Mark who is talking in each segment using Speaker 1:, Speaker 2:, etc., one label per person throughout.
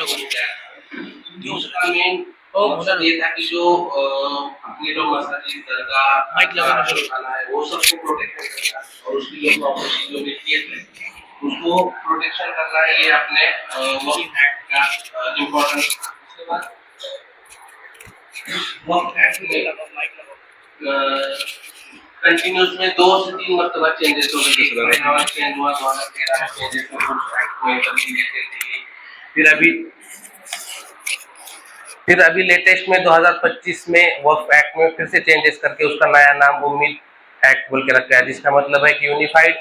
Speaker 1: को मिल जाएगा। दूसरा मेन मकसद ये था कि जो अपने जो मसाजिद दरगाह खाना है वो सबको प्रोटेक्शन करना और उसकी जो प्रॉपर्टी जो मिल्कियत है उसको प्रोटेक्शन करना है, ये अपने वक्फ एक्ट का इम्पोर्टेंस था। उसके बाद वक्फ एक्ट में कंटिन्यूस में 2 से 3 मरतबा चेंजेस हो गए। चेंज हुआ 2013 में चेंजेस में कुछ एक्ट में तब्दीली की। फिर अभी लेटेस्ट में 2025 में वक्फ एक्ट में फिर से चेंजेस करके उसका नया नाम उम्मीद एक्ट बोल के रखा है, जिसका मतलब है कि unified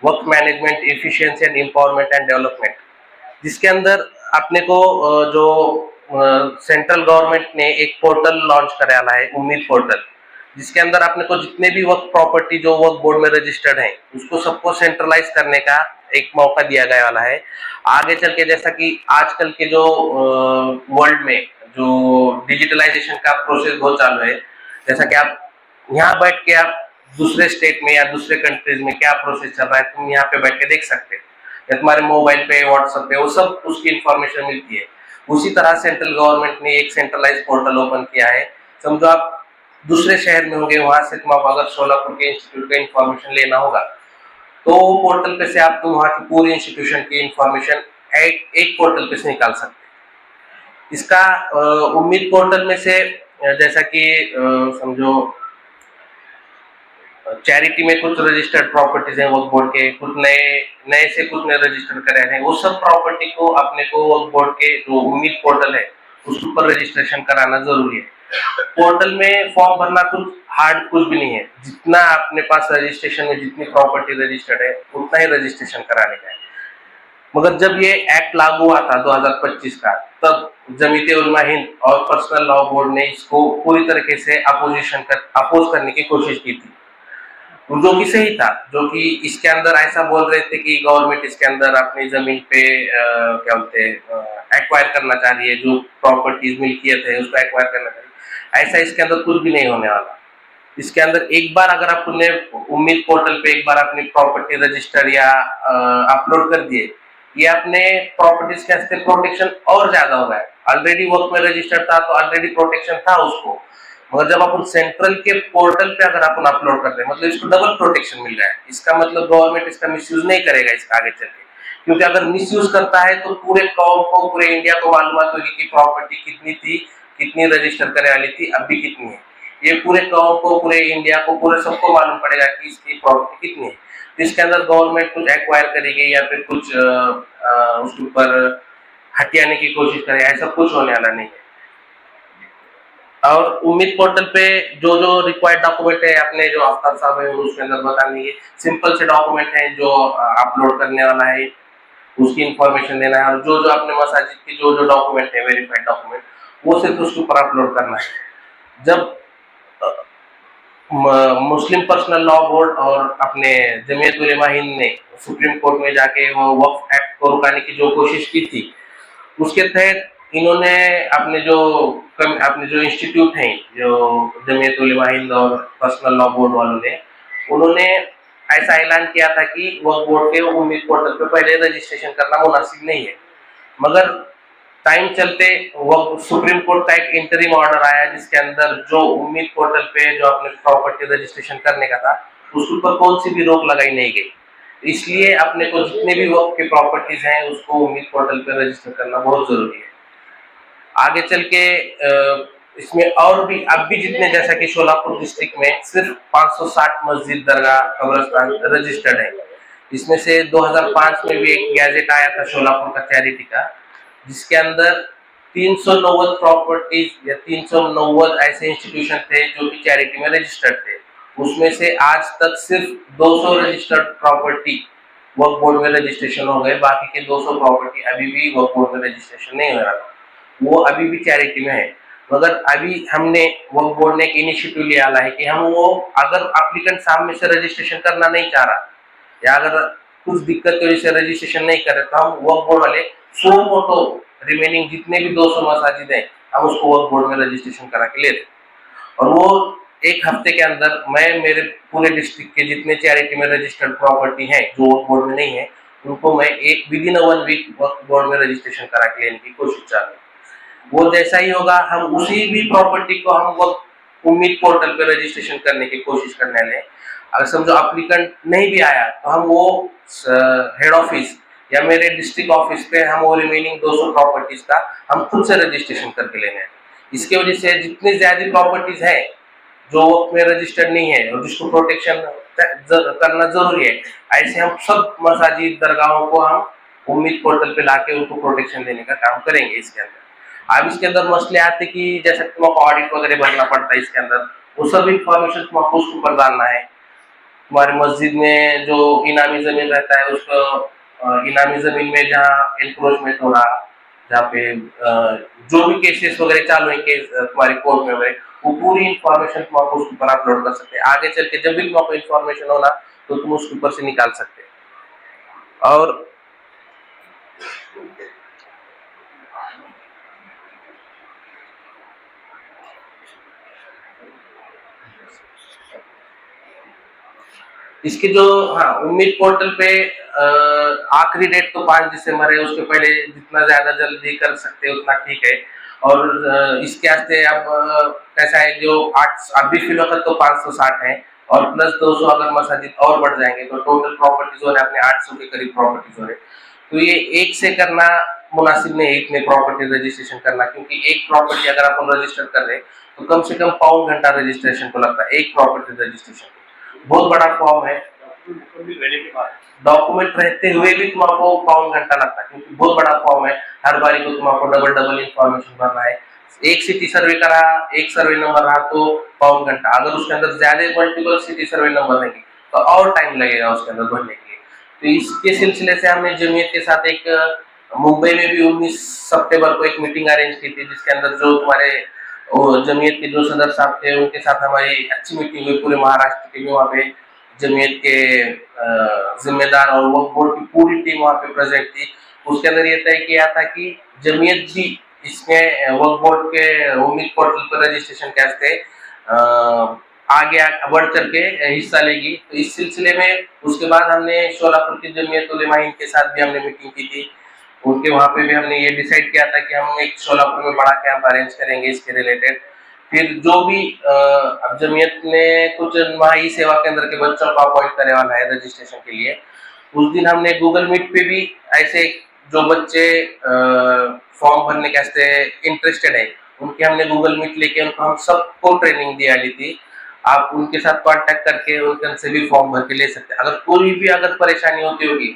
Speaker 1: Waqf management efficiency and empowerment and development, जिसके अंदर अपने को जो सेंट्रल गवर्नमेंट ने एक पोर्टल लॉन्च कराया है उम्मीद पोर्टल, जिसके अंदर अपने को जितने भी वक्फ प्रॉपर्टी जो वक्फ बोर्ड में रजिस्टर्ड है उसको सबको सेंट्रलाइज करने का एक मौका दिया गया वाला है। आगे चल के जैसा कि आजकल के जो वर्ल्ड में जो डिजिटलाइजेशन का प्रोसेस बहुत चालू है, जैसा कि आप यहाँ बैठ के आप दूसरे स्टेट में या दूसरे कंट्रीज में क्या प्रोसेस चल रहा है तुम यहाँ पे बैठ के देख सकते हैं, या तुम्हारे मोबाइल पे व्हाट्सएप पे वो सब उसकी इंफॉर्मेशन मिलती है। उसी तरह सेंट्रल गवर्नमेंट ने एक सेंट्रलाइज पोर्टल ओपन किया है। समझो आप दूसरे शहर में होंगे, वहां से तुम अगर सोलापुर के इंस्टीट्यूट का इंफॉर्मेशन लेना होगा तो वो पोर्टल पे से आप तुम वहाँ की पूरी इंस्टीट्यूशन की इंफॉर्मेशन एक पोर्टल पे से निकाल सकते हैं। इसका उम्मीद पोर्टल में से जैसा कि समझो चैरिटी में कुछ रजिस्टर्ड प्रॉपर्टीज हैं वक्फ बोर्ड के, कुछ नए से कुछ नए रजिस्टर करे हैं, वो सब प्रॉपर्टी को अपने को वक्फ बोर्ड के जो उम्मीद पोर्टल है उस पर रजिस्ट्रेशन कराना जरूरी है। पोर्टल में फॉर्म भरना कुछ हार्ड कुछ भी नहीं है, जितना अपने पास रजिस्ट्रेशन में जितनी प्रॉपर्टी रजिस्टर्ड है उतना ही रजिस्ट्रेशन कराने का है। मगर जब ये एक्ट लागू हुआ था 2025 का, तब जमीयत उलमा हिंद और पर्सनल लॉ बोर्ड ने इसको पूरी तरीके से अपोज करने की कोशिश की थी, जो कि सही था। जो कि इसके अंदर ऐसा बोल रहे थे कि गवर्नमेंट इसके अंदर अपनी जमीन पे क्या बोलते हैं एक्वायर करना चाह रही है, जो प्रॉपर्टीज मिल्कियत है उसको एक्वायर करना चाह रही है। ऐसा इसके अंदर कुछ भी नहीं होने वाला। इसके अंदर एक बार अगर आपने उम्मीद पोर्टल पे एक बार अपनी प्रॉपर्टी रजिस्टर या अपलोड कर दिए, ये अपने प्रॉपर्टीज के हस्ते प्रोटेक्शन और ज्यादा होगा। ऑलरेडी वर्क में रजिस्टर था तो ऑलरेडी प्रोटेक्शन था उसको, मगर जब अपन सेंट्रल के पोर्टल पे अगर अपन अपलोड करते हैं मतलब इसको डबल प्रोटेक्शन मिल रहा है। इसका मतलब गवर्नमेंट इसका मिसयूज नहीं करेगा इसका आगे चल के, क्योंकि अगर मिसयूज करता है तो पूरे कौम को पूरे इंडिया को मालूमात होगी कि प्रॉपर्टी कितनी थी, कितनी रजिस्टर करने वाली थी, अब भी कितनी है। ये पूरे कौम को पूरे इंडिया को पूरे सबको मालूम पड़ेगा कि इसकी प्रॉपर्टी कितनी है। तो इसके अंदर गवर्नमेंट कुछ एक्वायर करेगी या फिर कुछ उसके ऊपर हटियाने की कोशिश करेगी, ऐसा कुछ होने वाला नहीं है। और उम्मीद पोर्टल पे जो जो रिक्वायर्ड डॉक्यूमेंट है अपने जो आफ्ताब साहब है उसके अंदर बता देंगे। सिंपल से डॉक्यूमेंट है जो अपलोड करने वाला है उसकी इंफॉर्मेशन देना है, और जो जो अपने मसाजिद की जो जो डॉक्यूमेंट है वेरीफाइड डॉक्यूमेंट वो सिर्फ उसके ऊपर अपलोड करना है। जब मुस्लिम पर्सनल लॉ बोर्ड और अपने जमीयत उलमा हिंद ने सुप्रीम कोर्ट में जाके वो वक्फ एक्ट को रुकाने की जो कोशिश की थी, उसके तहत इन्होंने अपने जो इंस्टीट्यूट हैं जो जमीयत उलमा हिंद और पर्सनल लॉ बोर्ड वालों ने, उन्होंने ऐसा ऐलान किया था कि वक्फ बोर्ड के उम्मीद पोर्टल पे पहले रजिस्ट्रेशन करना मुनासिब नहीं है। मगर टाइम चलते वो सुप्रीम कोर्ट का एक इंटरिम ऑर्डर आया जिसके अंदर जो उम्मीद पोर्टल पे जो अपने प्रॉपर्टी रजिस्ट्रेशन करने का था उसके ऊपर कौन सी भी रोक लगाई नहीं गई। इसलिए अपने को जितने भी वक्त के प्रॉपर्टीज हैं उसको उम्मीद पोर्टल पे रजिस्टर करना बहुत जरूरी है। आगे चल के इसमें और भी अब भी जितने जैसा कि सोलापुर डिस्ट्रिक्ट में सिर्फ 560 मस्जिद दरगाह कब्रस्तान रजिस्टर्ड है। इसमें से 2005 में भी एक गैजेट आया था सोलापुर का चैरिटी का, जिसके अंदर 390 प्रॉपर्टीज या 390 ऐसे इंस्टीट्यूशन थे जो कि चैरिटी में रजिस्टर्ड थे। उसमें से आज तक सिर्फ 200 रजिस्टर्ड प्रॉपर्टी वक्फ बोर्ड में रजिस्ट्रेशन हो गए, बाकी के 200 प्रॉपर्टी अभी भी वक्फ बोर्ड में रजिस्ट्रेशन नहीं हो रहा, वो अभी भी चैरिटी में है। मगर अभी हमने वक्फ बोर्ड ने एक इनिशिएटिव लिया है कि हम वो अगर एप्लीकेंट सामने से रजिस्ट्रेशन करना नहीं चाह रहा या अगर कुछ दिक्कत की वजह से रजिस्ट्रेशन नहीं कर रहे तो हम वक्फ बोर्ड वाले 100 फोटो रिमेनिंग जितने भी 200 मसाजिद हैं हम उसको वक्फ बोर्ड में रजिस्ट्रेशन करा के ले रहे, और वो एक हफ्ते के अंदर मैं मेरे पूरे डिस्ट्रिक्ट के जितने चैरिटी में रजिस्टर्ड प्रॉपर्टी है जो वक्फ बोर्ड में नहीं है उनको मैं एक विदिन 1 वीक वक्फ बोर्ड में रजिस्ट्रेशन करा के लेने की कोशिश चालू है। वो जैसा ही होगा हम उसी भी प्रॉपर्टी को हम वक्फ उम्मीद पोर्टल पे रजिस्ट्रेशन करने की कोशिश करने वाले हैं। अगर समझो एप्लीकेंट नहीं भी आया तो हम वो हेड ऑफिस या मेरे डिस्ट्रिक्ट ऑफिस पे हम वो रिमेनिंग 200 प्रॉपर्टीज का हम खुद से रजिस्ट्रेशन करके लेने हैं। इसके वजह से जितनी ज्यादा प्रॉपर्टीज है जो में रजिस्टर्ड नहीं है और जिसको प्रोटेक्शन करना जरूरी है, ऐसे हम सब मसाजिद दरगाहों को हम उम्मीद पोर्टल पे लाके उनको प्रोटेक्शन देने का काम करेंगे इसके अंदर। अब इसके अंदर मसले आते कि जैसे तुमको ऑडिट वगैरह भरना पड़ता है इसके अंदर, वो सब इंफॉर्मेशन तुमको उसके ऊपर डालना है। तुम्हारी मस्जिद में जो इनामी जमीन रहता है उसको इनामी जमीन में जहाँ एनक्रोचमेंट हो रहा, जहाँ पे जो भी केसेस वगैरह चालू है केस तुम्हारी कोर्ट में हुए, वो पूरी इंफॉर्मेशन तुम आपको उसके ऊपर अपलोड कर सकते हैं। आगे चल के जब भी तुमको इंफॉर्मेशन होना तो तुम उसके ऊपर से निकाल सकते हैं। और इसके जो हाँ उम्मीद पोर्टल पे आखिरी डेट तो 5 दिसंबर है, उसके पहले जितना ज्यादा जल्दी कर सकते हैं उतना ठीक है। और इसके वास्ते अब कैसा है जो 8 अभी फिलहाल तो 560 है और प्लस 200 अगर मसाजिद और बढ़ जाएंगे तो टोटल प्रॉपर्टीज हो रहे अपने 800 के करीब प्रॉपर्टीज हो रहे। तो ये एक से करना मुनासिब नहीं, एक में प्रॉपर्टी रजिस्ट्रेशन करना, क्योंकि एक प्रॉपर्टी अगर अपन रजिस्टर कर रहे तो कम से कम पौन घंटा रजिस्ट्रेशन को लगता है एक प्रॉपर्टी रजिस्ट्रेशन। बहुत बड़ा फॉर्म है, डॉक्यूमेंट रहते हुए भी तुमको पौन घंटा लगता है क्योंकि बहुत बड़ा फॉर्म है। हर बारी को तुमको डबल इंफॉर्मेशन भरना है। एक सिटी सर्वे करा, एक सर्वे नंबर रहा तो पौन घंटा, अगर उसके अंदर ज्यादा मल्टीपल सिटी सर्वे नंबर रहेंगे तो और टाइम लगेगा उसके अंदर भरने के लिए। तो इसके सिलसिले से हमने जमीयत के साथ एक मुंबई में भी 19 सितंबर को एक मीटिंग अरेंज की थी, जिसके अंदर जो तुम्हारे जमीयत के जो सदस्य साहब थे उनके साथ हमारी अच्छी मीटिंग हुई। पूरे महाराष्ट्र के भी वहाँ पे जमीयत के जिम्मेदार और वक्फ बोर्ड की पूरी टीम वहाँ पे प्रेजेंट थी। उसके अंदर ये तय किया था कि जमीयत भी इसमें वक्फ बोर्ड के उम्मीद पोर्टल पर रजिस्ट्रेशन के वास्ते आगे बढ़ चढ़ के हिस्सा लेगी। तो इस सिलसिले में उसके बाद हमने शोलापुर की जमीयत उलेमा हिंद के साथ भी हमने मीटिंग की थी। उनके वहाँ पे भी हमने ये डिसाइड किया था कि हम एक शोलापुर में बड़ा कैंप अरेंज करेंगे इसके रिलेटेड। फिर जो भी अब जमीयत ने कुछ माही सेवा केंद्र के बच्चों को अपॉइंट करने वाला है रजिस्ट्रेशन के लिए, उस दिन हमने गूगल मीट पे भी ऐसे जो बच्चे फॉर्म भरने के वास्ते इंटरेस्टेड है उनके हमने गूगल मीट लेके उनको हम सबको ट्रेनिंग दी वाली थी। आप उनके साथ कांटेक्ट करके उनसे भी फॉर्म भर के ले सकते हैं। अगर कोई भी अगर परेशानी होती होगी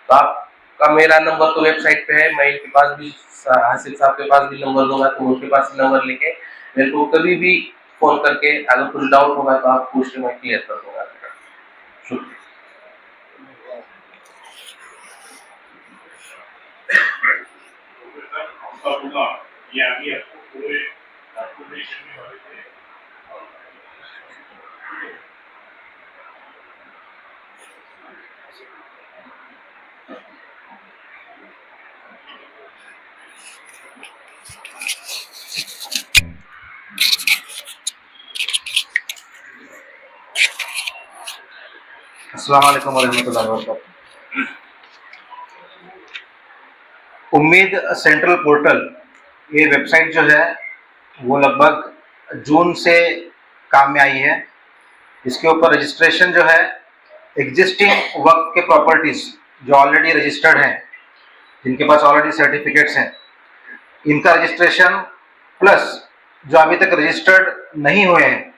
Speaker 1: तो आपका मेरा नंबर तो वेबसाइट पे है, मैं इनके पास भी हासिफ साहब के पास भी नंबर दूंगा, तो उनके पास नंबर लेके मेरे को कभी भी फोन करके अगर कुछ डाउट होगा तो आप पूछ के मैं क्लियर कर दूंगा। शुक्रिया।
Speaker 2: अस्सलाम वालेकुम वरहमतुल्लाहि वबरकातुहू। उम्मीद सेंट्रल पोर्टल ये वेबसाइट जो है वो लगभग जून से काम में आई है। इसके ऊपर रजिस्ट्रेशन जो है एग्जिस्टिंग वक्फ के प्रॉपर्टीज जो ऑलरेडी रजिस्टर्ड हैं, जिनके पास ऑलरेडी सर्टिफिकेट्स हैं, इनका रजिस्ट्रेशन प्लस जो अभी तक रजिस्टर्ड नहीं हुए हैं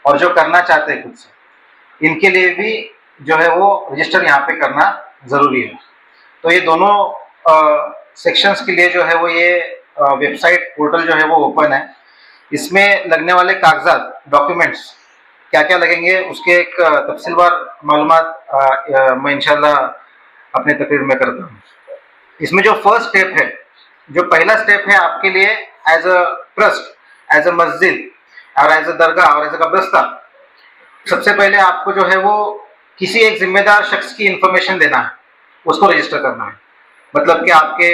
Speaker 2: और जो करना चाहते हैं खुद से, इनके लिए भी जो है वो रजिस्टर यहाँ पे करना ज़रूरी है। तो ये दोनों सेक्शंस के लिए जो है वो ये वेबसाइट पोर्टल जो है वो ओपन है। इसमें लगने वाले कागजात डॉक्यूमेंट्स क्या क्या लगेंगे उसके एक तफसीलवार मालूमात मैं इंशाल्लाह अपने तकरीर में करता हूँ। इसमें जो फर्स्ट स्टेप है, जो पहला स्टेप है आपके लिए as a trust, as a मस्जिद और एज अ दरगाह और एज अ कब्रिस्तान, सबसे पहले आपको जो है वो किसी एक जिम्मेदार शख्स की इंफॉर्मेशन देना है, उसको रजिस्टर करना है। मतलब कि आपके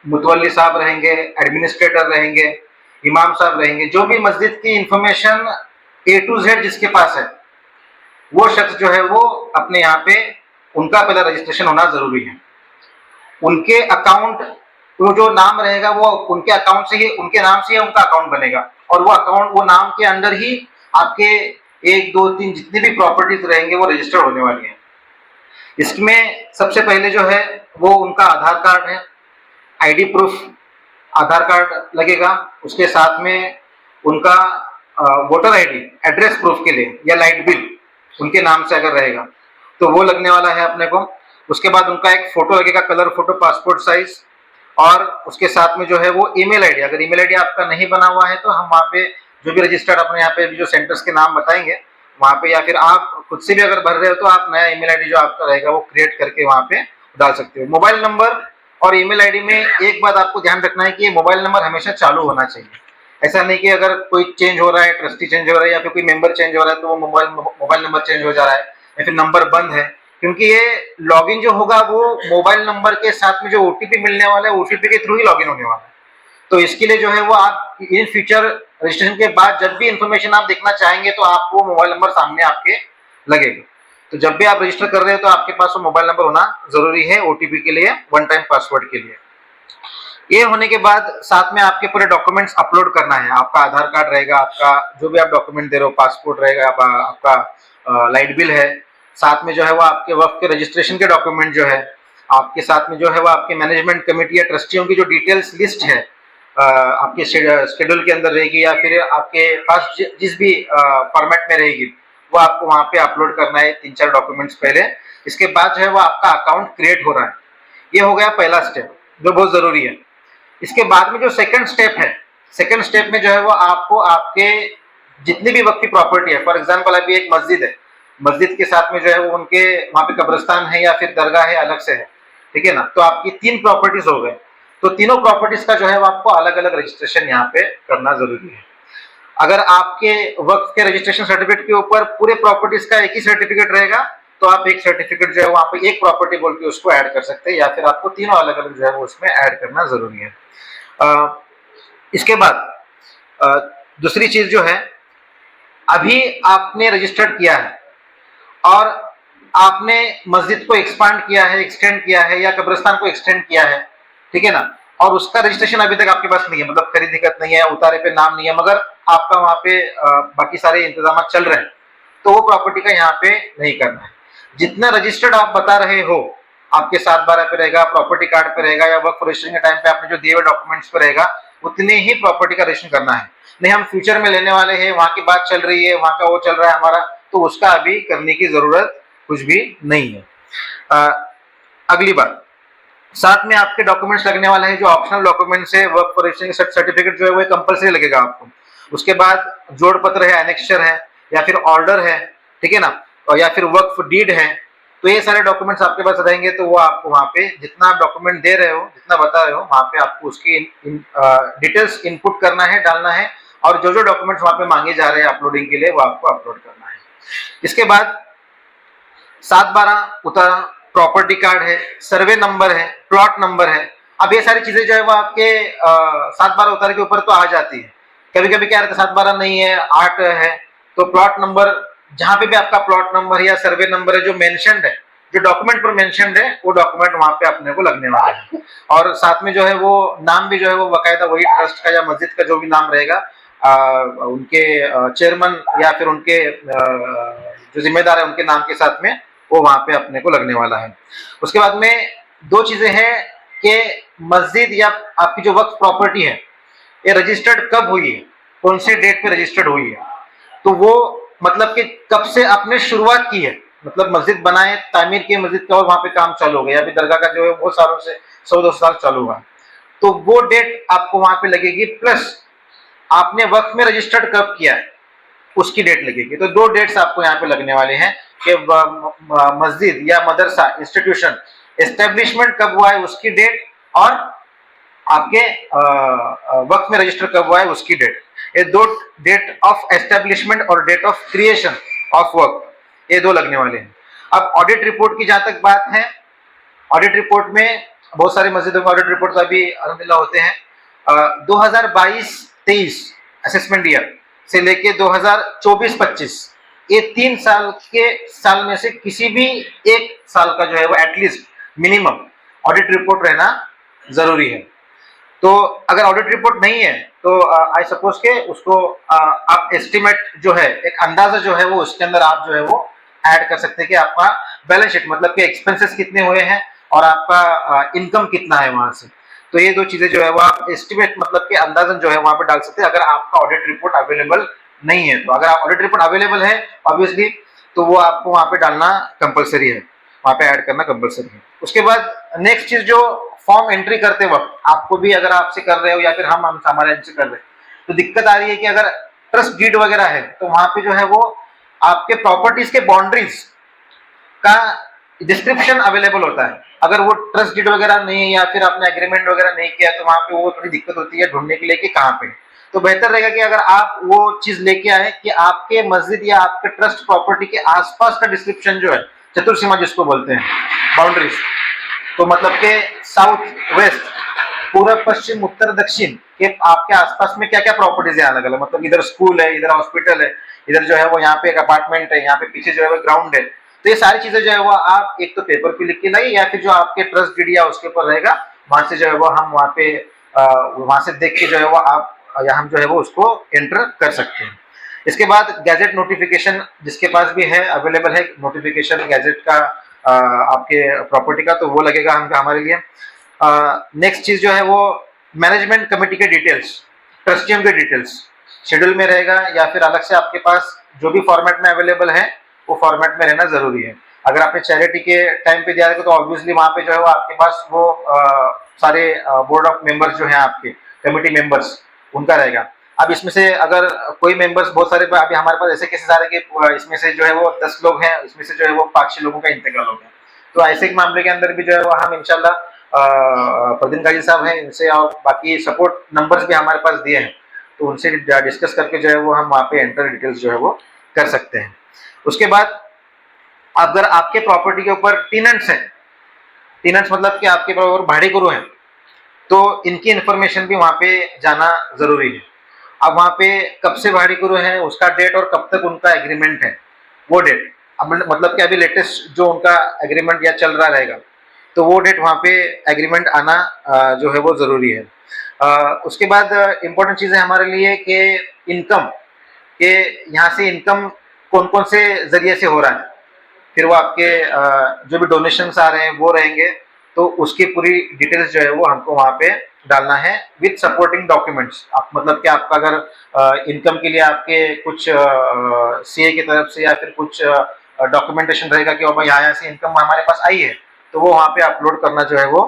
Speaker 2: मुतवल्ली साहब रहेंगे, एडमिनिस्ट्रेटर रहेंगे, इमाम साहब रहेंगे, जो भी मस्जिद की इंफॉर्मेशन A to Z जिसके पास है वो शख्स जो है वो अपने यहाँ पे उनका पहला रजिस्ट्रेशन होना ज़रूरी है। उनके अकाउंट, वो जो नाम रहेगा वो उनके अकाउंट से ही, उनके नाम से ही उनका अकाउंट बनेगा, और वो अकाउंट, वो नाम के अंदर ही आपके 1 2 3 जितनी भी प्रॉपर्टीज रहेंगे वो रजिस्टर होने वाली है। इसमें सबसे पहले जो है वो उनका आधार कार्ड है, आईडी प्रूफ आधार कार्ड लगेगा, उसके साथ में उनका वोटर आईडी एड्रेस प्रूफ के लिए, या लाइट बिल उनके नाम से अगर रहेगा तो वो लगने वाला है अपने को। उसके बाद उनका एक फोटो लगेगा, कलर फोटो पासपोर्ट साइज, और उसके साथ में जो है वो ईमेल आईडी, अगर ईमेल आईडी आपका नहीं बना हुआ है तो हम वहाँ पे जो भी रजिस्टर्ड अपने यहाँ पे जो सेंटर्स के नाम बताएंगे वहाँ पे, या फिर आप खुद से भी अगर भर रहे हो तो आप नया ईमेल आईडी जो आपका रहेगा वो क्रिएट करके वहाँ पे डाल सकते हो। मोबाइल नंबर और ईमेल आईडी में एक बात आपको ध्यान रखना है कि ये मोबाइल नंबर हमेशा चालू होना चाहिए। ऐसा नहीं कि अगर कोई चेंज हो रहा है, ट्रस्टी चेंज हो रहा है या फिर कोई मेंबर चेंज हो रहा है तो वो मोबाइल नंबर चेंज हो जा रहा है या फिर नंबर बंद है, क्योंकि ये लॉगिन जो होगा वो मोबाइल नंबर के साथ में जो ओटीपी मिलने वाला है ओटीपी के थ्रू ही लॉगिन होने वाला है। तो इसके लिए जो है वो आप इन फ्यूचर रजिस्ट्रेशन के बाद जब भी इंफॉर्मेशन आप देखना चाहेंगे तो आपको मोबाइल नंबर सामने आपके लगेगा। तो जब भी आप रजिस्टर कर रहे हो तो आपके पास वो मोबाइल नंबर होना जरूरी है ओटीपी के लिए, वन टाइम पासवर्ड के लिए। ये होने के बाद साथ में आपके पूरे डॉक्यूमेंट्स अपलोड करना है। आपका आधार कार्ड रहेगा, आपका जो भी आप डॉक्यूमेंट दे रहे हो, पासपोर्ट रहेगा, आपका लाइट बिल है, साथ में जो है वो आपके वक्त के रजिस्ट्रेशन के डॉक्यूमेंट जो है, आपके साथ में जो है वो आपके मैनेजमेंट कमेटी या ट्रस्टियों की जो डिटेल्स लिस्ट है आपके शेड्यूल के अंदर रहेगी या फिर आपके पास जिस भी फॉर्मेट में रहेगी वो आपको वहाँ पे अपलोड करना है 3-4 डॉक्यूमेंट्स पहले। इसके बाद जो है वो आपका अकाउंट क्रिएट हो रहा है। ये हो गया पहला स्टेप जो बहुत जरूरी है। इसके बाद में जो सेकंड स्टेप है, सेकंड स्टेप में जो है वो आपको आपके जितनी भी वक्त की प्रॉपर्टी है, फॉर एग्जांपल अभी एक मस्जिद है, मस्जिद के साथ में जो है वो उनके वहाँ पे कब्रिस्तान है या फिर दरगाह है अलग से है, ठीक है ना, तो आपकी 3 प्रॉपर्टीज हो गए। तो तीनों प्रॉपर्टीज का जो है वो आपको अलग अलग रजिस्ट्रेशन यहाँ पे करना जरूरी है। अगर आपके वक्त के रजिस्ट्रेशन सर्टिफिकेट के ऊपर पूरे प्रॉपर्टीज का एक ही सर्टिफिकेट रहेगा तो आप एक सर्टिफिकेट जो है वहाँ पे एक प्रॉपर्टी बोल के उसको ऐड कर सकते हैं, या फिर आपको तीनों अलग अलग जो है वो उसमें ऐड करना जरूरी है। इसके बाद दूसरी चीज जो है, अभी आपने रजिस्टर्ड किया है और आपने मस्जिद को एक्सपांड किया है, एक्सटेंड किया है, या कब्रिस्तान को एक्सटेंड किया है, ठीक है ना, और उसका रजिस्ट्रेशन अभी तक आपके पास नहीं है, मतलब खरीद दिक्कत नहीं है, उतारे पे नाम नहीं है, मगर आपका वहाँ पे बाकी सारे इंतजाम चल रहे हैं, तो वो प्रॉपर्टी का यहाँ पे नहीं करना है। जितना रजिस्टर्ड आप बता रहे हो आपके 7/12 पे रहेगा, प्रॉपर्टी कार्ड पे रहेगा, या वर्क रजिस्ट्रेशन के टाइम पे आपने जो दिए हुए डॉक्यूमेंट्स पे रहेगा, उतने ही प्रॉपर्टी का रजिस्ट्रेशन करना है। नहीं हम फ्यूचर में लेने वाले हैं, वहाँ की बात चल रही है, वहाँ का वो चल रहा है हमारा, तो उसका अभी करने की जरूरत कुछ भी नहीं है। अगली बात, साथ में आपके डॉक्यूमेंट्स लगने वाले हैं जो ऑप्शनल डॉक्यूमेंट्स है, वर्क रजिस्ट्रेशन सर्टिफिकेट जो है वो कंपलसरी लगेगा आपको। उसके बाद जोड़ पत्र है, एनेक्सचर है, या फिर ऑर्डर है, ठीक है ना, और या फिर वक्फ डीड है, तो ये सारे डॉक्यूमेंट्स आपके पास रहेंगे। तो वो आपको वहाँ पे जितना आप डॉक्यूमेंट दे रहे हो, जितना बता रहे हो, वहाँ पे आपको उसकी डिटेल्स इनपुट करना है, डालना है, और जो जो डॉक्यूमेंट्स वहाँ पे मांगे जा रहे हैं अपलोडिंग के लिए वो आपको अपलोड करना है। इसके बाद 7/12 उतारा, प्रॉपर्टी कार्ड है, सर्वे नंबर है, प्लॉट नंबर है। अब ये सारी चीजें जो है वो आपके 7/12 उतारे के ऊपर तो आ जाती है। कभी कभी क्या रहता है 7/12 नहीं है, 8 है, तो प्लॉट नंबर, जहां पे भी आपका प्लॉट नंबर या सर्वे नंबर है जो मेंशन्ड है, जो डॉक्यूमेंट पर मेंशन्ड है, वो डॉक्यूमेंट वहां पे अपने को लगने वाला है। और साथ में जो है वो नाम भी जो है वो बाकायदा वही ट्रस्ट का या मस्जिद का जो भी नाम रहेगा, उनके चेयरमैन या फिर उनके जो जिम्मेदार है उनके नाम के साथ में वो वहां पे अपने को लगने वाला है। उसके बाद में 2 चीजें हैं कि मस्जिद या आपकी जो वक्फ प्रॉपर्टी है ये रजिस्टर्ड कब हुई है, कौन से डेट पे रजिस्टर्ड हुई है, तो वो मतलब कि कब से आपने शुरुआत की है, मतलब मस्जिद बनाए, तामीर की मस्जिद का और वहां पे काम चालू हो गया, अभी दरगाह का जो है बहुत सालों से 100-200 साल चालू हुआ, तो वो डेट आपको वहां पे लगेगी, प्लस आपने वक्त में रजिस्टर्ड कब किया है उसकी डेट लगेगी। तो 2 डेट्स आपको यहाँ पे लगने वाले हैं कि मस्जिद या मदरसा इंस्टीट्यूशन एस्टेब्लिशमेंट कब हुआ है उसकी डेट, और आपके वक्त में रजिस्टर कब हुआ है उसकी डेट। ये 2 डेट ऑफ एस्टेब्लिशमेंट और date of creation of work, ये 2 लगने वाले हैं। अब ऑडिट रिपोर्ट की जहां तक बात है, ऑडिट रिपोर्ट में बहुत सारी मस्जिदों में ऑडिट रिपोर्ट अभी अल्हम्दुलिल्लाह होते हैं। 2022-23 असेसमेंट ईयर से लेके 2024-25 ये 3 साल के साल में से किसी भी एक साल का जो है वो एटलीस्ट मिनिमम ऑडिट रिपोर्ट रहना जरूरी है। तो अगर ऑडिट रिपोर्ट नहीं है तो आई सपोज के उसको आप एस्टिमेट जो है, एक अंदाजा जो है वो उसके अंदर आप जो है वो ऐड कर सकते हैं कि आपका बैलेंस शीट मतलब कि एक्सपेंसेस कितने हुए हैं और आपका इनकम कितना है वहां से। तो ये दो चीजें जो है वो आप एस्टिमेट मतलब कि अंदाजन जो है वहां पे डाल सकते हैं अगर आपका ऑडिट रिपोर्ट अवेलेबल नहीं है। तो अगर ऑडिट रिपोर्ट अवेलेबल है ऑब्वियसली तो वो आपको वहां पे डालना कंपलसरी है, वहां पे ऐड करना कंपलसरी है। उसके बाद नेक्स्ट चीज जो फॉर्म एंट्री करते वक्त आपको भी अगर आपसे कर रहे हो या फिर हम हमारे से कर रहे हैं तो दिक्कत आ रही है कि अगर ट्रस्ट डीड वगैरह है तो वहां पे जो है वो आपके प्रॉपर्टीज के बाउंड्रीज का डिस्क्रिप्शन अवेलेबल होता है। अगर वो ट्रस्ट डीड वगैरह नहीं है या फिर आपने एग्रीमेंट वगैरह नहीं किया तो वहां पे वो थोड़ी दिक्कत होती है ढूंढने के लिए कि कहाँ पे। तो बेहतर रहेगा कि अगर आप वो चीज लेके आए कि आपके मस्जिद या आपके ट्रस्ट प्रॉपर्टी के आसपास का डिस्क्रिप्शन जो है, चतुर्सीमा जिसको बोलते हैं, बाउंड्रीज, तो मतलब के साउथ वेस्ट, पूर्व पश्चिम उत्तर दक्षिण के आपके आसपास में क्या क्या प्रॉपर्टीज है अलग अलग, मतलब इधर स्कूल है, इधर हॉस्पिटल है, इधर जो है वो यहाँ पे एक अपार्टमेंट है, यहाँ पे पीछे जो है वो ग्राउंड है। तो ये सारी चीजें जो है वो आप एक तो पेपर पे लिख के लाइए या फिर जो आपके ट्रस्ट डीड या उसके ऊपर रहेगा वहां से जो है वो हम वहाँ पे वहां से देख के जो है वो आप या हम जो है वो उसको एंटर कर सकते हैं। इसके बाद गैजेट नोटिफिकेशन जिसके पास भी है अवेलेबल है नोटिफिकेशन गैजेट का आपके प्रॉपर्टी का, तो वो लगेगा हम हमारे लिए। नेक्स्ट चीज जो है वो मैनेजमेंट कमेटी के डिटेल्स, ट्रस्टियों के डिटेल्स शेड्यूल में रहेगा या फिर अलग से आपके पास जो भी फॉर्मेट में अवेलेबल है वो फॉर्मेट में रहना जरूरी है। अगर आपने चैरिटी के टाइम पे दिया है तो ऑब्वियसली वहां पे जो है वो आपके पास वो सारे बोर्ड ऑफ मेंबर्स जो है आपके कमेटी मेंबर्स उनका रहेगा। अब इसमें से अगर कोई मेंबर्स बहुत सारे, अभी हमारे पास ऐसे केसेस आ रहे हैं कि इसमें से जो है वो 10 लोग हैं, इसमें से जो है वो 5-6 लोगों का इंतकाल हो गया। तो ऐसे एक मामले के अंदर भी जो है वो हम इंशाल्लाह फरदीन काजी साहब हैं इनसे और बाकी सपोर्ट नंबर्स भी हमारे पास दिए हैं तो उनसे डिस्कस करके जो है वो हम वहाँ पे एंटर डिटेल्स जो है वो कर सकते हैं। उसके बाद अगर आपके प्रॉपर्टी के ऊपर टेनेंट्स हैं, टेनेंट्स मतलब कि आपके ऊपर भाड़ेकरू हैं, तो इनकी इंफॉर्मेशन भी वहाँ पे जाना जरूरी है। अब वहाँ पे कब से भाड़ेकरू है उसका डेट और कब तक उनका एग्रीमेंट है वो डेट, अब मतलब कि अभी लेटेस्ट जो उनका एग्रीमेंट या चल रहा रहेगा तो वो डेट वहाँ पे एग्रीमेंट आना जो है वो जरूरी है। उसके बाद इम्पोर्टेंट चीज़ है हमारे लिए कि इनकम के यहाँ से इनकम कौन कौन से जरिए से हो रहा है, फिर वो आपके जो भी डोनेशंस आ रहे हैं वो रहेंगे तो उसकी पूरी डिटेल्स जो है वो हमको वहाँ पे डालना है विद सपोर्टिंग डॉक्यूमेंट्स। आप मतलब कि आपका अगर इनकम के लिए आपके कुछ सीए की तरफ से या फिर कुछ डॉक्यूमेंटेशन रहेगा कि यहाँ से इनकम हमारे पास आई है तो वो वहाँ पे अपलोड करना जो है वो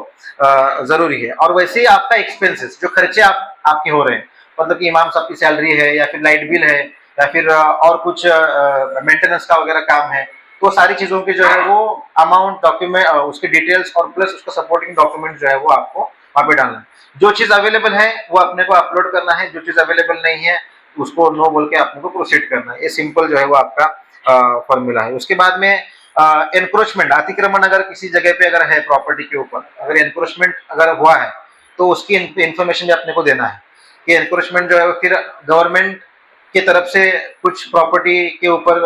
Speaker 2: जरूरी है। और वैसे ही आपका एक्सपेंसेस जो खर्चे आपके हो रहे हैं, मतलब कि इमाम साहब की सैलरी है या फिर लाइट बिल है या फिर और कुछ मेंटेनेंस का वगैरह काम है, तो सारी चीजों के जो है वो अमाउंट डॉक्यूमेंट उसके डिटेल्स और प्लस उसका सपोर्टिंग डॉक्यूमेंट जो है वो आपको वहाँ पे डालना है। जो चीज अवेलेबल है वो अपने को अपलोड करना है, जो चीज अवेलेबल नहीं है उसको नो बोल के अपने को प्रोसीड करना है। ये सिंपल जो है वो आपका फॉर्मूला है। उसके बाद में एनक्रोचमेंट, अतिक्रमण अगर किसी जगह पे अगर है प्रॉपर्टी के ऊपर, अगर एनक्रोचमेंट अगर हुआ है तो उसकी इंफॉर्मेशन भी अपने को देना है कि एनक्रोचमेंट जो है वो फिर गवर्नमेंट की तरफ से कुछ प्रॉपर्टी के ऊपर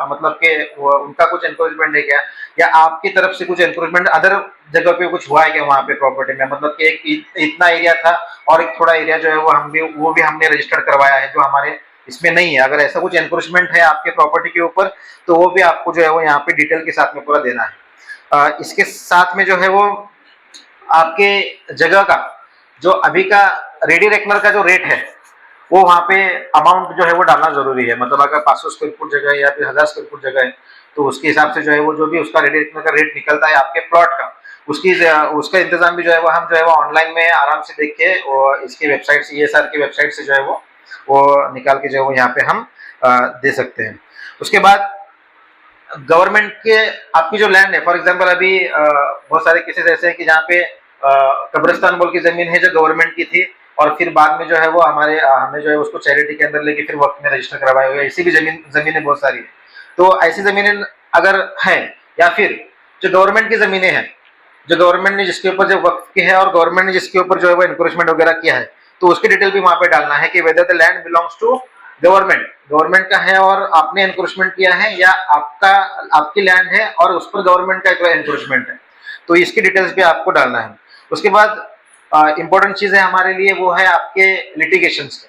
Speaker 2: मतलब के उनका कुछ एनक्रोचमेंट है क्या, या आपकी तरफ से कुछ एनक्रोचमेंट अदर जगह पे कुछ हुआ है क्या वहाँ पे प्रॉपर्टी में, मतलब कि एक इतना एरिया था और एक थोड़ा एरिया जो है वो भी हमने रजिस्टर्ड करवाया है जो हमारे इसमें नहीं है। अगर ऐसा कुछ एनक्रोचमेंट है आपके प्रॉपर्टी के ऊपर तो वो भी आपको जो है वो यहाँ पे डिटेल के साथ में पूरा देना है। इसके साथ में जो है वो आपके जगह का जो अभी का रेडी रेकनर का जो रेट है वो वहाँ पे अमाउंट जो है वो डालना जरूरी है। मतलब अगर 500 स्क्वायर फुट जगह है या फिर 1000 स्क्वायर फुट जगह है तो उसके हिसाब से जो है वो जो भी उसका रेडी रेकनर का रेट निकलता है आपके प्लॉट का, उसका इंतजाम भी जो है वो हम जो है वो ऑनलाइन में आराम से देख के और इसकी वेबसाइट से ESR की वेबसाइट से जो है वो निकाल के जो है वो यहाँ पे हम दे सकते हैं। उसके बाद गवर्नमेंट के आपकी जो लैंड है, फॉर एग्जांपल अभी बहुत सारे केसेस ऐसे हैं कि जहाँ पे कब्रिस्तान बोल की जमीन है जो गवर्नमेंट की थी और फिर बाद में जो है वो हमने जो है उसको चैरिटी के अंदर लेके फिर वक्त में रजिस्टर करवाए हुए, ऐसी भी जमीनें बहुत सारी है। तो ऐसी जमीनें अगर हैं या फिर जो गवर्नमेंट की जमीनें हैं, जो गवर्नमेंट ने जिसके ऊपर जो वक्त की है और गवर्नमेंट ने जिसके ऊपर जो है वो एनक्रोचमेंट वगैरह किया है तो उसकी डिटेल भी वहाँ पे डालना है कि whether the land belongs to government का है और आपने एनक्रोचमेंट किया है या आपकी लैंड है और उस पर गवर्नमेंट का एनक्रोचमेंट है। तो इसकी डिटेल्स भी आपको डालना है। उसके बाद इम्पोर्टेंट चीज़ है हमारे लिए वो है आपके लिटिगेशंस के,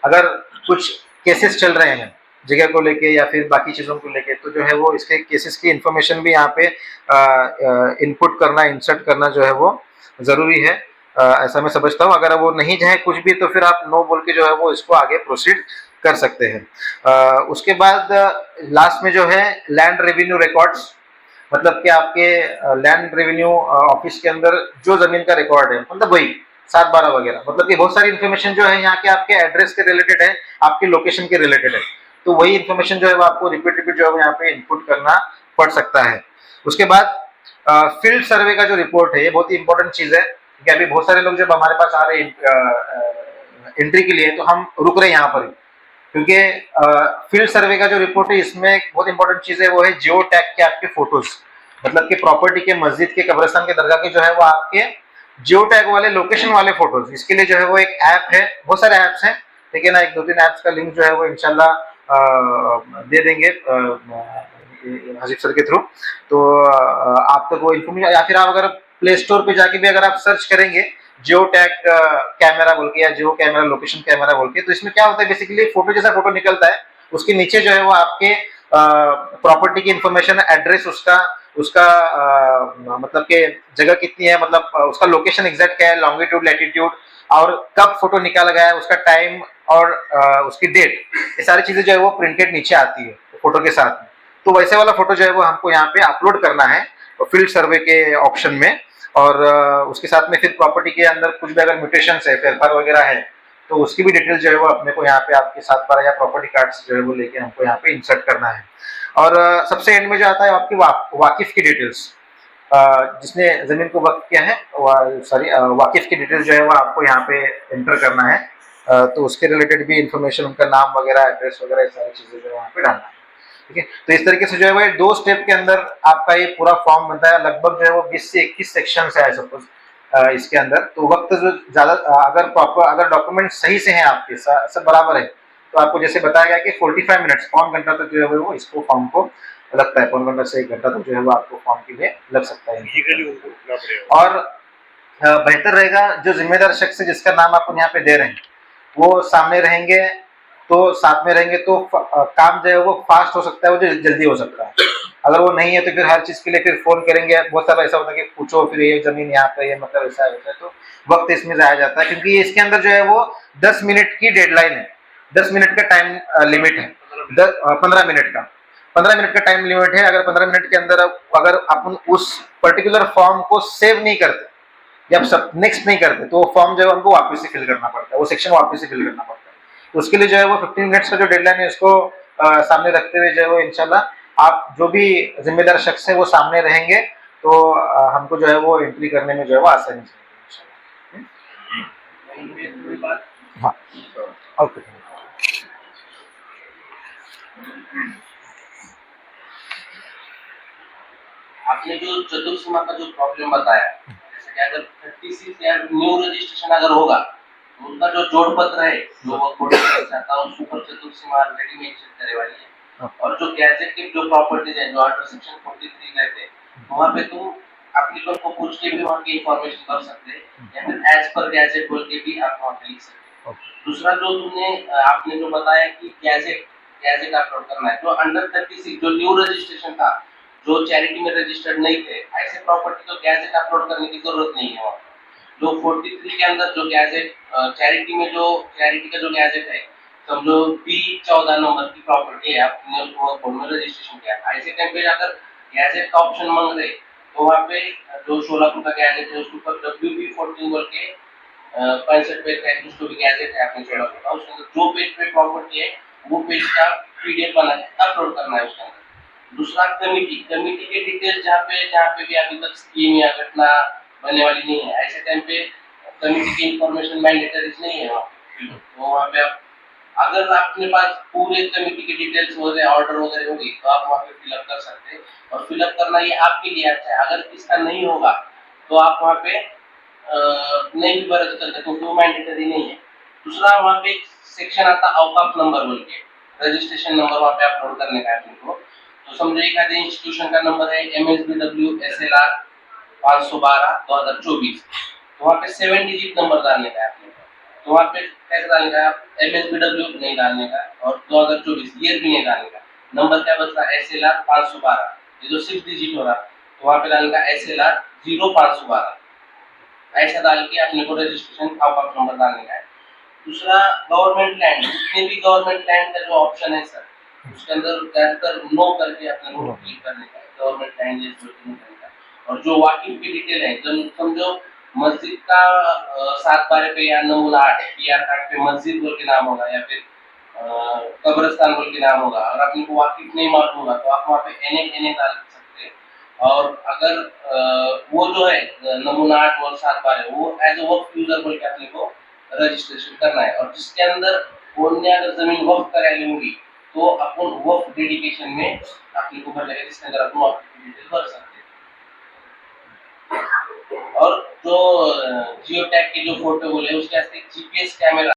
Speaker 2: अगर कुछ केसेस चल रहे हैं जगह को लेके या फिर बाकी चीज़ों को लेके, तो जो है वो इसके केसेस की इंफॉर्मेशन भी यहाँ पे इनपुट करना, इंसर्ट करना जो है वो ज़रूरी है। ऐसा मैं समझता हूँ। अगर वो नहीं चाहे कुछ भी तो फिर आप नो बोल के जो है वो इसको आगे प्रोसीड कर सकते हैं। उसके बाद लास्ट में जो है लैंड रेवेन्यू रिकॉर्ड्स, मतलब कि आपके लैंड रेवेन्यू ऑफिस के अंदर जो जमीन का रिकॉर्ड है, मतलब वही 7/12 वगैरह, मतलब कि बहुत सारी इन्फॉर्मेशन जो है यहाँ के आपके एड्रेस के रिलेटेड है, आपके लोकेशन के रिलेटेड है, तो वही इन्फॉर्मेशन जो है वो आपको रिपीट जो है यहाँ पे इनपुट करना पड़ सकता है। उसके बाद फील्ड सर्वे का जो रिपोर्ट है ये बहुत ही इंपॉर्टेंट चीज है, क्योंकि अभी बहुत सारे लोग जब हमारे पास आ रहे हैं एंट्री के लिए, तो हम रुक रहे हैं यहाँ पर ही, क्योंकि फील्ड सर्वे का जो रिपोर्ट है इसमें एक बहुत इंपॉर्टेंट चीज है वो है जियो टैग के आपके फोटोज, मतलब कि प्रॉपर्टी के, मस्जिद के, कब्रिस्तान के, दरगाह के जो है वो आपके जियो टैग वाले लोकेशन वाले फोटोज। इसके लिए जो है वो एक ऐप है, बहुत सारे ऐप्स हैं, ठीक है ना, 1-2-3 ऐप्स का लिंक जो है वो इंशाल्लाह दे देंगे हाजिफ सर के थ्रू, तो आप तक वो इन्फॉर्मेशन, या फिर आप अगर प्ले स्टोर पे जाके भी अगर आप सर्च करेंगे जियो टैग कैमरा बोल के या जियो कैमरा लोकेशन कैमरा बोल के, तो इसमें क्या होता है बेसिकली फोटो जैसा फोटो निकलता है, उसके नीचे जो है वो आपके प्रॉपर्टी की इंफॉर्मेशन, एड्रेस उसका उसका मतलब कि जगह कितनी है, मतलब उसका लोकेशन एग्जैक्ट क्या है, लॉन्गिट्यूड, लैटिट्यूड, और कब फोटो निकाला गया है, उसका टाइम और उसकी डेट, ये सारी चीजें जो है वो प्रिंटेड नीचे आती है फोटो के साथ में। तो वैसे वाला फोटो जो है वो हमको यहाँ पे अपलोड करना है फील्ड सर्वे के ऑप्शन में, और उसके साथ में फिर प्रॉपर्टी के अंदर कुछ भी अगर म्यूटेशंस है, फेरफार वगैरह है, तो उसकी भी डिटेल जो है वो अपने को यहाँ पे आपके 7/12 या प्रॉपर्टी कार्ड्स जो है वो लेके हमको यहाँ पे इंसर्ट करना है। और सबसे एंड में जो आता है आपकी वाकिफ की डिटेल्स, जिसने जमीन को वक्फ किया है, सॉरी वाकिफ की डिटेल्स जो है वो आपको यहाँ पे एंटर करना है। तो उसके रिलेटेड भी इंफॉर्मेशन, उनका नाम वगैरह, एड्रेस वगैरह, ये सारी चीजें जो है वहाँ पे डालना है, ठीक है। तो इस तरीके से जो है वो 2 स्टेप के अंदर आपका ये पूरा फॉर्म बनता है। लगभग जो है वो 20 से 21 सेक्शन है सपोज इसके अंदर। तो वक्त जो ज्यादा, अगर प्रॉपर, अगर डॉक्यूमेंट सही से हैं आपके सब बराबर है, तो आपको जैसे बताया गया कि 45 मिनट्स, पौन घंटा तक जो है वो इसको फॉर्म को लगता है, पौन घंटा से 1 घंटा तक जो है वो आपको फॉर्म के लिए लग सकता है। और बेहतर रहेगा जो जिम्मेदार शख्स है जिसका नाम आप यहाँ पे दे रहे हैं वो सामने रहेंगे, तो साथ में रहेंगे तो काम जो है वो फास्ट हो सकता है, वो जल्दी हो सकता है। अगर वो नहीं है तो फिर हर चीज के लिए फिर फोन करेंगे, बहुत सारा ऐसा होता है कि पूछो, फिर ये जमीन यहाँ पे, ये मतलब ऐसा होता है, तो वक्त इसमें जाया जाता है, क्योंकि इसके अंदर जो है वो 10 मिनट की डेडलाइन है, 10 मिनट का टाइम लिमिट है, 15 मिनट का 15 मिनट का टाइम लिमिट है। अगर 15 मिनट के अंदर अगर अपन उस पर्टिकुलर फॉर्म को सेव नहीं करते या सब नेक्स्ट नहीं करते, तो वो फॉर्म जो है उनको वापस से फिल करना पड़ता है, वो सेक्शन वापस से फिल करना पड़ता है। तो उसके लिए जो है वो 15 मिनट्स का जो डेडलाइन है उसको सामने रखते हुए जो है वो इंशाल्लाह आप जो भी जिम्मेदार शख्स है वो सामने रहेंगे, तो हमको जो है वो एंट्री करने में जो है वो आसानी से। हाँ, ओके।
Speaker 1: आपने जो चतुर्सीमा का जो प्रॉब्लम बताया, जैसे कि अगर 36 या न्यू रजिस्ट्रेशन अगर होगा तो उनका जो जोड़ पत्र है जो वो कोर्ट में चाहता है उसके ऊपर चतुर्सीमा ऑलरेडी मेंशन करे वाली है, और जो गैजेट की जो प्रॉपर्टीज है जो अंडर सेक्शन 43 रहते हैं, वहां पे तुम एप्लीकेंट को पूछ के भी वहां की इंफॉर्मेशन कर सकते हैं, या फिर एज पर गैजेट बोल के भी आप वहां पे लिख सकते हैं। दूसरा जो तुमने आपने जो बताया कि गैजेट गैजेट अपलोड करना है, जो अंडर 36 जो न्यू रजिस्ट्रेशन था, जो चैरिटी में रजिस्टर्ड नहीं थे, ऐसे प्रॉपर्टी को गैजेट अपलोड करने की जरूरत नहीं है। वहाँ जो 43 के अंदर जो गैजेट चैरिटी में जो चैरिटी का जो गैजेट है, समझो B14 नंबर की प्रॉपर्टी है, आपने उसको फॉर्म में रजिस्ट्रेशन किया, ऐसे टाइम पे अगर गैजेट का ऑप्शन मांग रहे तो वहाँ पे जो 16 का गैजेट है उसके ऊपर WB14 बोल के 65 पेज का उसको भी गैजेट है आपने 16 का, उसके अंदर जो पेज पे प्रॉपर्टी है वो पेज का PDF बना के अपलोड करना है उसके अंदर। दूसरा कमिटी के डिटेल्स जहाँ पे भी अभी तक स्कीम या घटना बनने वाली नहीं है, ऐसे टाइम पे कमिटी की इंफॉर्मेशन मैंडेटरी नहीं है वहाँ पे, तो वहाँ पे आप अगर आपके पास पूरे कमिटी की डिटेल्स वगैरह ऑर्डर वगैरह होगी तो आप वहाँ पे फिलअप कर सकते हैं, और फिलअप करना ये आपके लिए अच्छा है। अगर इसका नहीं होगा तो आप वहाँ पे नहीं भी भर सकते क्योंकि वो मैंडेटरी नहीं है। दूसरा वहाँ पे सेक्शन आता है औकाफ नंबर बोल के, रजिस्ट्रेशन नंबर वहाँ पे अपलोड करने का है आपको। तो समझो एक आधे इंस्टीट्यूशन का नंबर है MSBW SLR 512/2024। तो वहाँ पे 7 डिजिट नंबर डालने का है आपने। तो वहाँ पे कैसे डालने का है, आप MSBW नहीं डालने का और 2024 ईयर भी नहीं डालने का। नंबर क्या बच रहा है, SLR 512, ये जो 6 डिजिट हो रहा, तो वहाँ पे डालने का SLR 0512। ऐसा डाल के अपने को रजिस्ट्रेशन टॉप नंबर डालने का है। दूसरा, गवर्नमेंट लैंड, जितने भी गवर्नमेंट लैंड का जो ऑप्शन है सर, उसके अंदर ज्यादातर नो करके अपने को क्लिक करने का है, गवर्नमेंट लैंड जैसे नो करने का। और जो वाकिफ की डिटेल है, तो समझो मस्जिद का 7/12 पे या नमूना 8 PR कार्ड पे मस्जिद बोल के नाम होगा या फिर कब्रिस्तान बोल के नाम होगा, और अपने को वाकिफ नहीं मालूम होगा तो आप वहाँ पे NA डाल सकते हैं। और अगर वो जो है नमूना 8 और 7/12 वो एज अ वक्फ यूजर बोल के अपने को रजिस्ट्रेशन करना है। और जिसके अंदर उनने अगर जमीन वक्फ कराई होगी तो अपन वक्फ डेडिकेशन में अपने को भर लगेगा, जिसके अंदर अपन वक्फ की डिटेल भर सकते हैं। और जो जियो टैग के जो फोटो बोले उसके वास्ते GPS कैमरा